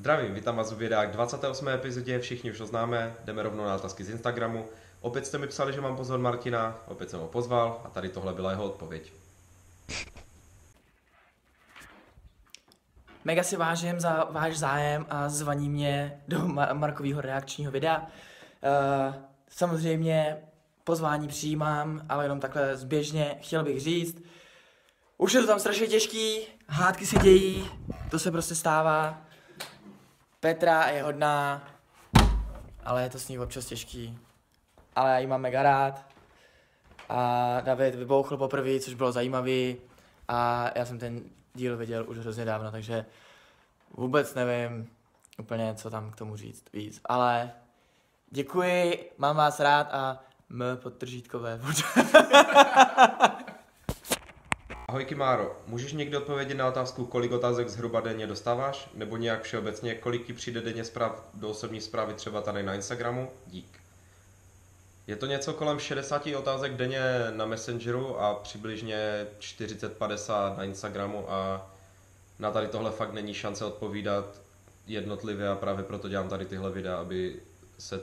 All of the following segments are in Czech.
Zdravím, vítám vás u videa k 28. epizodě, všichni už ho známe, jdeme rovnou na otázky z Instagramu. Opět jste mi psali, že mám pozvat Martina, opět jsem ho pozval a tady tohle byla jeho odpověď. Mega si vážím za váš zájem a zvaní mě do Markového reakčního videa. Samozřejmě pozvání přijímám, ale jenom takhle zběžně chtěl bych říct. Už je to tam strašně těžký, hádky se dějí, to se prostě stává. Petra je hodná, ale je to s ní občas těžký. Ale já jí mám mega rád. A David vybouchl poprvé, což bylo zajímavý. A já jsem ten díl viděl už hrozně dávno, takže vůbec nevím úplně, co tam k tomu říct víc. Ale děkuji, mám vás rád a podtržítkové. Ahoj Kimáro, můžeš někdy odpovědět na otázku, kolik otázek zhruba denně dostáváš? Nebo nějak všeobecně, kolik ti přijde denně zpráv do osobní zprávy třeba tady na Instagramu? Dík. Je to něco kolem 60 otázek denně na Messengeru a přibližně 40-50 na Instagramu a na tady tohle fakt není šance odpovídat jednotlivě a právě proto dělám tady tyhle videa, aby se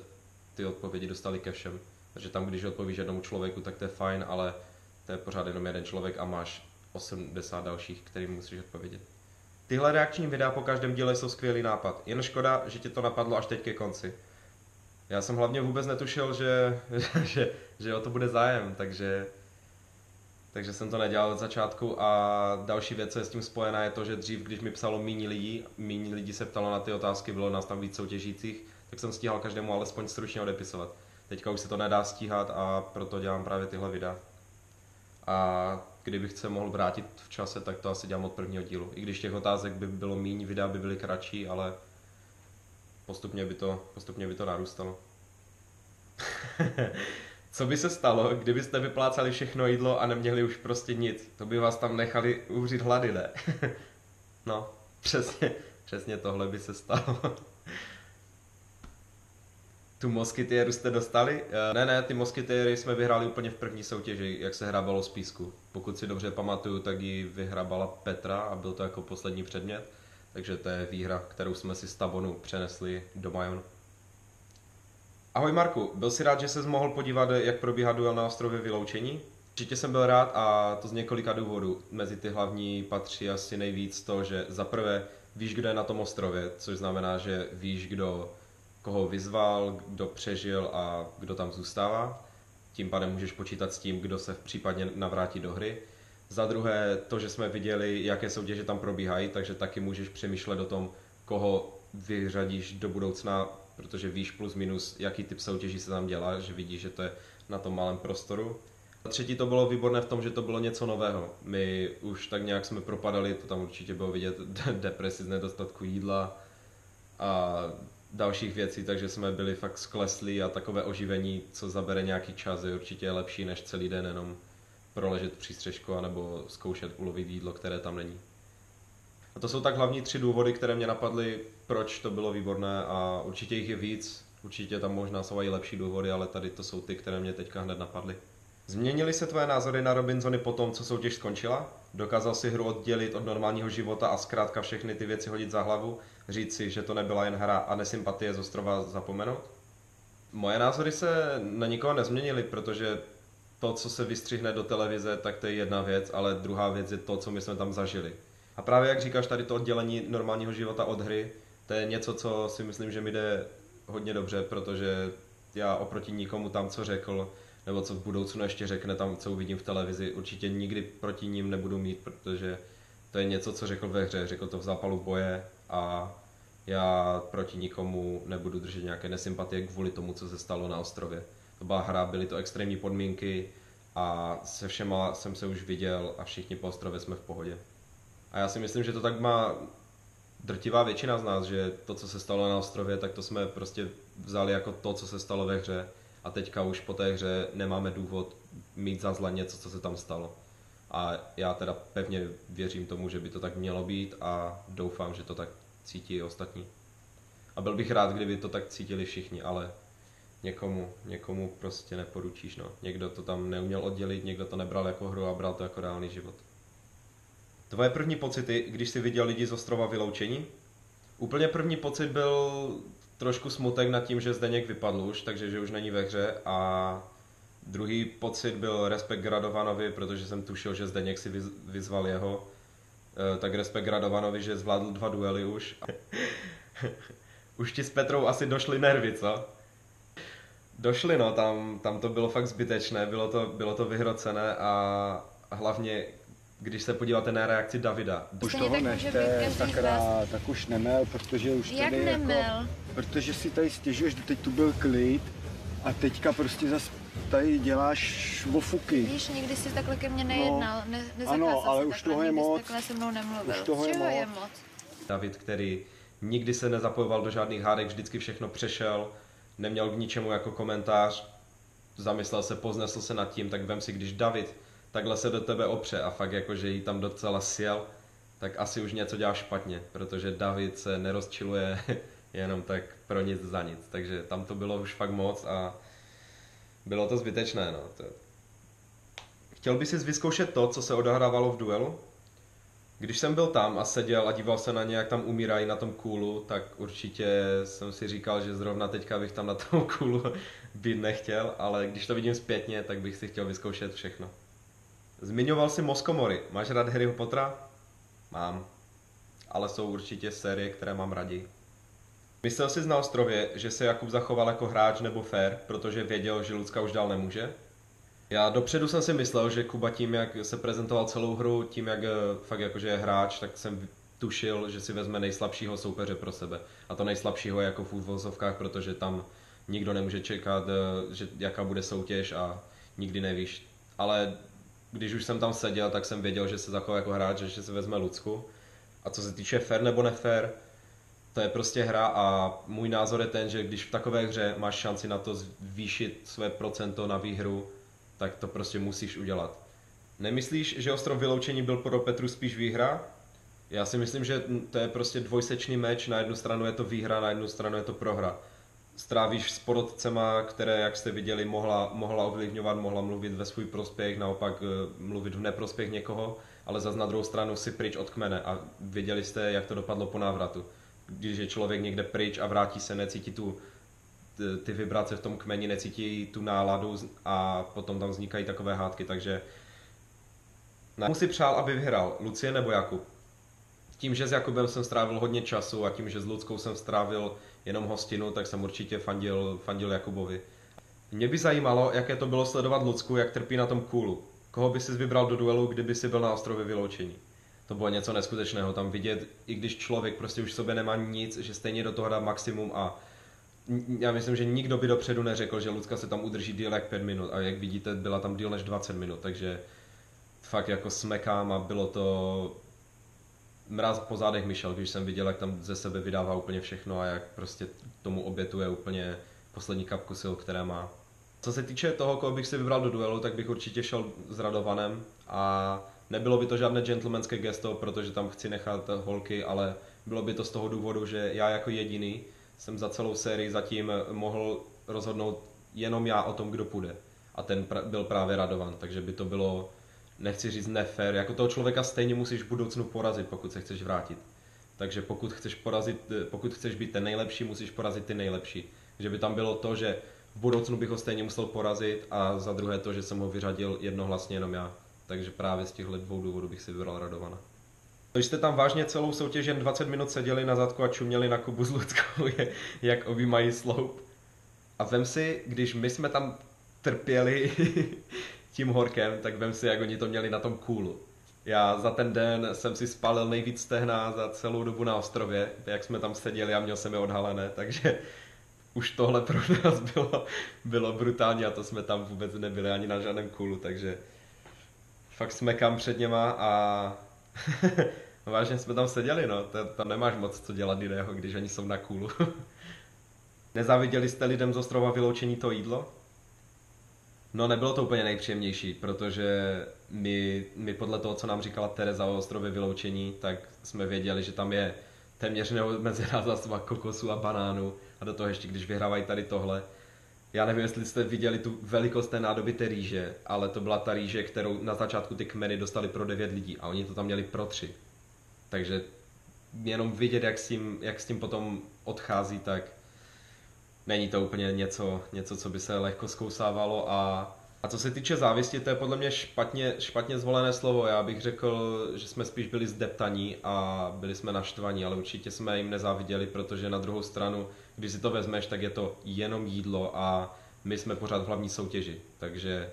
ty odpovědi dostaly ke všem. Takže tam, když odpovíš jednomu člověku, tak to je fajn, ale to je pořád jenom jeden člověk a máš 80 dalších, kterým musíš odpovědět. Tyhle reakční videa po každém díle jsou skvělý nápad, jen škoda, že ti to napadlo až teď ke konci. Já jsem hlavně vůbec netušil, že o to bude zájem, takže jsem to nedělal od začátku a další věc, co je s tím spojená, je to, že dřív, když mi psalo méně lidí se ptalo na ty otázky, bylo nás tam víc soutěžících, tak jsem stíhal každému alespoň stručně odepisovat. Teďka už se to nedá stíhat a proto dělám právě tyhle videa. A kdybych se mohl vrátit v čase, tak to asi dělám od prvního dílu. I když těch otázek by bylo méně, videa by byly kratší, ale postupně by to narůstalo. Co by se stalo, kdybyste vyplácali všechno jídlo a neměli už prostě nic? To by vás tam nechali umřít hlady, ne? No, přesně tohle by se stalo. Tu moskitieru jste dostali? Ne, ty moskitiery jsme vyhráli úplně v první soutěži, jak se hrabalo z písku. Pokud si dobře pamatuju, tak ji vyhrabala Petra a byl to jako poslední předmět. Takže to je výhra, kterou jsme si z Tabonu přenesli do Majonu. Ahoj Marku, byl jsi rád, že ses mohl podívat, jak probíhá duel na ostrově Vyloučení? Určitě jsem byl rád a to z několika důvodů. Mezi ty hlavní patří asi nejvíc to, že za prvé víš, kdo je na tom ostrově, což znamená, že víš, koho vyzval, kdo přežil a kdo tam zůstává. Tím pádem můžeš počítat s tím, kdo se případně navrátí do hry. Za druhé to, že jsme viděli, jaké soutěže tam probíhají, takže taky můžeš přemýšlet o tom, koho vyřadíš do budoucna, protože víš plus minus, jaký typ soutěží se tam dělá, že vidíš, že to je na tom malém prostoru. A třetí to bylo výborné v tom, že to bylo něco nového. My už tak nějak jsme propadali, to tam určitě bylo vidět, depresi z nedostatku jídla a dalších věcí, takže jsme byli fakt skleslí a takové oživení, co zabere nějaký čas, je určitě lepší než celý den jenom proležet při střežku anebo zkoušet ulovit jídlo, které tam není. A to jsou tak hlavní 3 důvody, které mě napadly, proč to bylo výborné a určitě jich je víc, určitě tam možná jsou i lepší důvody, ale tady to jsou ty, které mě teďka hned napadly. Změnily se tvoje názory na Robinsony po tom, co soutěž skončila? Dokázal si hru oddělit od normálního života a zkrátka všechny ty věci hodit za hlavu? Říct si, že to nebyla jen hra a nesympatie z ostrova zapomenout? Moje názory se na nikoho nezměnily, protože to, co se vystřihne do televize, tak to je jedna věc, ale druhá věc je to, co my jsme tam zažili. A právě jak říkáš, tady to oddělení normálního života od hry, to je něco, co si myslím, že mi jde hodně dobře, protože já oproti nikomu tam, co řekl, nebo co v budoucnu ještě řekne, tam, co uvidím v televizi, určitě nikdy proti ním nebudu mít, protože to je něco, co řekl ve hře, řekl to v zápalu boje a já proti nikomu nebudu držet nějaké nesympatie kvůli tomu, co se stalo na ostrově. To byla hra, byly to extrémní podmínky a se všema jsem se už viděl a všichni po ostrově jsme v pohodě. A já si myslím, že to tak má drtivá většina z nás, že to, co se stalo na ostrově, tak to jsme prostě vzali jako to, co se stalo ve hře. A teďka už po té hře nemáme důvod mít za zle něco, co se tam stalo. A já teda pevně věřím tomu, že by to tak mělo být a doufám, že to tak cítí i ostatní. A byl bych rád, kdyby to tak cítili všichni, ale někomu prostě neporučíš, no. Někdo to tam neuměl oddělit, někdo to nebral jako hru a bral to jako reálný život. Tvoje první pocity, když jsi viděl lidi z ostrova Vyloučení? Úplně první pocit byl trošku smutek nad tím, že Zdeněk vypadl už, takže že už není ve hře a druhý pocit byl respekt k Radovanovi, protože jsem tušil, že Zdeněk si vyzval jeho, tak respekt k Radovanovi, že zvládl 2 duely už. Už ti s Petrou asi došly nervy, co? Došly, no, tam to bylo fakt zbytečné, bylo to vyhrocené a hlavně, když se podíváte na reakci Davida. Už toho nechte, tak už nemel, protože už Jak tady nemel? jako, protože si tady stěžuješ, teď tu byl klid a teďka prostě zas tady děláš ofuky. Víš, nikdy jsi takhle ke mně nejednal, ano, ale už takhle, toho je nikdy jsi moc. takhle se mnou nemluvil. Už toho Z je čeho je moc. moc? David, který nikdy se nezapojoval do žádných hádek, vždycky všechno přešel, neměl k ničemu jako komentář, zamyslel se, poznesl se nad tím, tak vem si, když David takhle se do tebe opře a fakt jako, že jí tam docela sjel, tak asi už něco dělá špatně, protože David se nerozčiluje jenom tak pro nic za nic, takže tam to bylo už fakt moc a bylo to zbytečné, no. Chtěl by si vyzkoušet to, co se odehrávalo v duelu? Když jsem byl tam a seděl a díval se na ně, jak tam umírají na tom kůlu, tak určitě jsem si říkal, že zrovna teďka bych tam na tom kůlu být nechtěl, ale když to vidím zpětně, tak bych si chtěl vyzkoušet všechno. Zmiňoval si Moskomory. Máš rád Harryho Pottera? Mám. Ale jsou určitě série, které mám raději. Myslel jsi na ostrově, že se Jakub zachoval jako hráč nebo fair, protože věděl, že Lucka už dál nemůže? Já dopředu jsem si myslel, že Kuba tím, jak se prezentoval celou hru, tím, jak fakt jakože je hráč, tak jsem tušil, že si vezme nejslabšího soupeře pro sebe. A to nejslabšího je jako v úvozovkách, protože tam nikdo nemůže čekat, že jaká bude soutěž a nikdy nevíš. Ale když už jsem tam seděl, tak jsem věděl, že se zachová jako hráč, že si vezme Lucku. A co se týče fair nebo nefair, to je prostě hra a můj názor je ten, že když v takové hře máš šanci na to zvýšit své procento na výhru, tak to prostě musíš udělat. Nemyslíš, že ostrov vyloučení byl pro Petru spíš výhra? Já si myslím, že to je prostě dvojsečný meč, na jednu stranu je to výhra, na jednu stranu je to prohra. Strávíš s porotcema, které, jak jste viděli, mohla ovlivňovat, mohla mluvit ve svůj prospěch, naopak mluvit v neprospěch někoho, ale zas na druhou stranu si pryč od kmene a věděli jste, jak to dopadlo po návratu. Když je člověk někde pryč a vrátí se, necítí ty vibrace v tom kmeni, necítí tu náladu a potom tam vznikají takové hádky, takže mu si přál, aby vyhrál Lucie nebo Jakub. Tím, že s Jakubem jsem strávil hodně času a tím, že s Luckou jsem strávil jenom hostinu, tak jsem určitě fandil Jakubovi. Mě by zajímalo, jaké to bylo sledovat Lucku, jak trpí na tom kůlu. Koho by si vybral do duelu, kdyby si byl na ostrově vyloučení? To bylo něco neskutečného, tam vidět, i když člověk prostě už v sobě nemá nic, že stejně do toho dá maximum a já myslím, že nikdo by dopředu neřekl, že Lucka se tam udrží díl jak 5 minut a jak vidíte, byla tam díl než 20 minut, takže fakt jako smekám a bylo to mráz po zádech mi šel, když jsem viděl, jak tam ze sebe vydává úplně všechno a jak prostě tomu obětuje úplně poslední kapku sil, které má. Co se týče toho, koho bych si vybral do duelu, tak bych určitě šel s Radovanem a nebylo by to žádné gentlemanské gesto, protože tam chci nechat holky, ale bylo by to z toho důvodu, že já jako jediný jsem za celou sérii zatím mohl rozhodnout jenom já o tom, kdo půjde. A ten byl právě Radovan, takže by to bylo, nechci říct nefér, jako toho člověka stejně musíš v budoucnu porazit, pokud se chceš vrátit. Takže pokud chceš být ten nejlepší, musíš porazit ty nejlepší. Že by tam bylo to, že v budoucnu bych ho stejně musel porazit a za druhé to, že jsem ho vyřadil jednohlasně jenom já. Takže právě z těchto 2 důvodů bych si vybral Radovana. Když jste tam vážně celou soutěž jen 20 minut seděli na zadku a čuměli na Kubu s Luckou, jak objímají sloup. A vem si, když my jsme tam trpěli tím horkem, tak vem si, jak oni to měli na tom kůlu. Já za ten den jsem si spálil nejvíc stehna za celou dobu na ostrově, jak jsme tam seděli a měl jsem je odhalené, takže už tohle pro nás bylo brutální a to jsme tam vůbec nebyli ani na žádném kůlu, takže fakt smekám před něma a vážně jsme tam seděli, no, to nemáš moc co dělat jiného, když oni jsou na kůlu. Nezáviděli jste lidem z ostrova vyloučení to jídlo? No nebylo to úplně nejpříjemnější, protože my podle toho, co nám říkala Tereza o ostrově vyloučení, tak jsme věděli, že tam je téměř neomezená zásoba kokosů a banánů a do toho ještě, když vyhrávají tady tohle. Já nevím, jestli jste viděli tu velikost té nádoby té rýže, ale to byla ta rýže, kterou na začátku ty kmeny dostali pro 9 lidí a oni to tam měli pro 3. Takže jenom vidět, jak s tím potom odchází, tak není to úplně něco, co by se lehko zkousávalo. A co se týče závisti, to je podle mě špatně zvolené slovo. Já bych řekl, že jsme spíš byli zdeptaní a byli jsme naštvaní, ale určitě jsme jim nezáviděli, protože na druhou stranu, když si to vezmeš, tak je to jenom jídlo a my jsme pořád v hlavní soutěži. Takže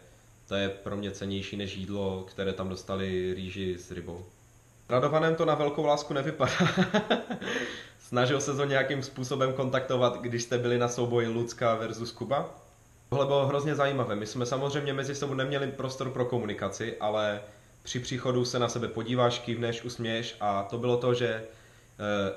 to je pro mě cennější než jídlo, které tam dostali rýži s rybou. Radovanem to na velkou lásku nevypadá. Snažil se to nějakým způsobem kontaktovat, když jste byli na souboji Lucka versus Kuba. Tohle bylo hrozně zajímavé. My jsme samozřejmě mezi sebou neměli prostor pro komunikaci, ale při příchodu se na sebe podíváš, kývneš, usměješ a to bylo to, že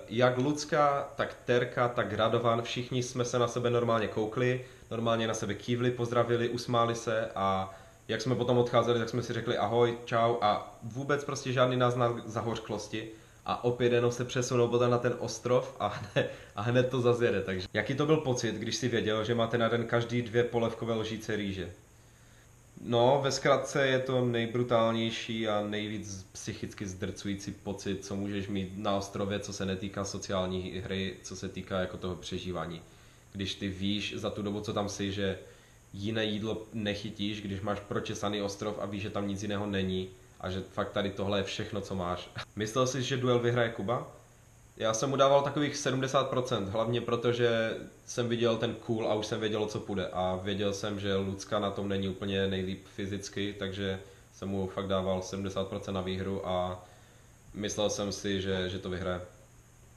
jak Lucka, tak Terka, tak Radovan, všichni jsme se na sebe normálně koukli, normálně na sebe kývli, pozdravili, usmáli se a jak jsme potom odcházeli, tak jsme si řekli ahoj, čau a vůbec prostě žádný náznak zahořklosti a opět jenom se přesunou potom na ten ostrov a hned to zazjede. Takže jaký to byl pocit, když si věděl, že máte na den každý 2 polévkové lžíce rýže? No, ve zkratce je to nejbrutálnější a nejvíc psychicky zdrcující pocit, co můžeš mít na ostrově, co se netýká sociální hry, co se týká jako toho přežívání. Když ty víš za tu dobu, co tam jsi, že jiné jídlo nechytíš, když máš pročesaný ostrov a víš, že tam nic jiného není a že fakt tady tohle je všechno, co máš. Myslel jsi, že duel vyhraje Kuba? Já jsem mu dával takových 70%, hlavně protože jsem viděl ten cool a už jsem věděl, o co půjde. A věděl jsem, že Lucka na tom není úplně nejlíp fyzicky, takže jsem mu fakt dával 70% na výhru a myslel jsem si, že to vyhraje.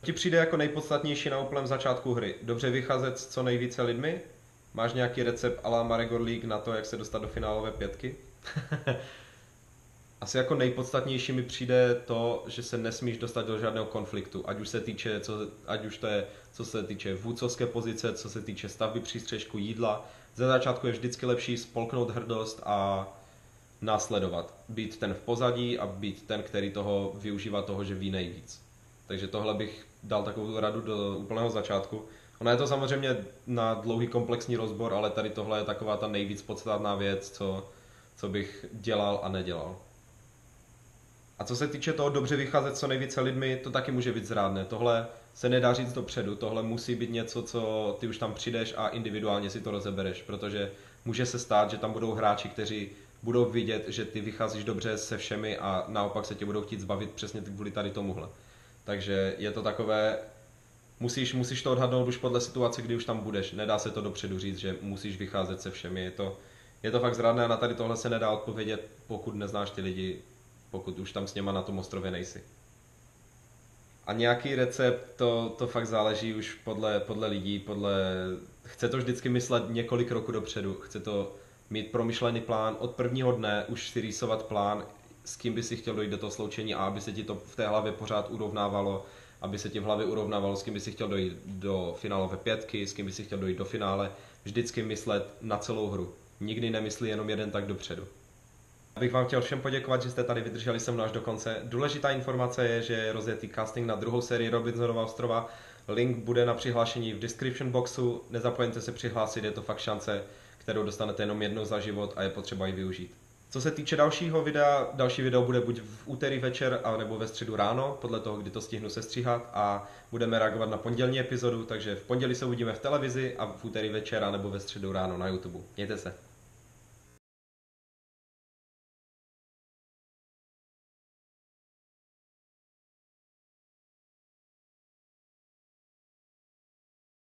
Ti přijde jako nejpodstatnější na úplném začátku hry. Dobře vycházet s co nejvíce lidmi? Máš nějaký recept à la Marigor League na to, jak se dostat do finálové 5? Asi jako nejpodstatnější mi přijde to, že se nesmíš dostat do žádného konfliktu, ať už to je, co se týče vůdcovské pozice, co se týče stavby přístřešku, jídla. Ze začátku je vždycky lepší spolknout hrdost a následovat. Být ten v pozadí a být ten, který toho využívá toho, že ví nejvíc. Takže tohle bych dal takovou radu do úplného začátku. Ono je to samozřejmě na dlouhý komplexní rozbor, ale tady tohle je taková ta nejvíc podstatná věc, co bych dělal a nedělal. A co se týče toho dobře vycházet co nejvíce lidmi, to taky může být zrádné. Tohle se nedá říct dopředu, tohle musí být něco, co ty už tam přijdeš a individuálně si to rozebereš, protože může se stát, že tam budou hráči, kteří budou vidět, že ty vycházíš dobře se všemi a naopak se tě budou chtít zbavit přesně kvůli tady tomuhle. Takže je to takové, musíš to odhadnout už podle situace, kdy už tam budeš. Nedá se to dopředu říct, že musíš vycházet se všemi. Je to fakt zrádné a na tady tohle se nedá odpovědět, pokud neznáš ty lidi, pokud už tam s něma na tom ostrově nejsi. A nějaký recept, to fakt záleží už podle lidí, chce to vždycky myslet několik roků dopředu, chce to mít promyšlený plán, od prvního dne už si rýsovat plán, s kým by si chtěl dojít do toho sloučení a aby se ti to v té hlavě pořád urovnávalo, aby se ti v hlavě urovnávalo, s kým by si chtěl dojít do finálové 5, s kým by si chtěl dojít do finále, vždycky myslet na celou hru. Nikdy nemyslí jenom jeden tak dopředu. Bych vám chtěl všem poděkovat, že jste tady vydrželi se mnou až do konce. Důležitá informace je, že je rozjetý casting na druhou sérii Robinsonova ostrova. Link bude na přihlášení v description boxu. Nezapomeňte se přihlásit, je to fakt šance, kterou dostanete jenom jednou za život a je potřeba ji využít. Co se týče dalšího videa, další video bude buď v úterý večer, nebo ve středu ráno, podle toho, kdy to stihnu sestříhat a budeme reagovat na pondělní epizodu, takže v pondělí se uvidíme v televizi a v úterý večer, nebo ve středu ráno na YouTube. Mějte se.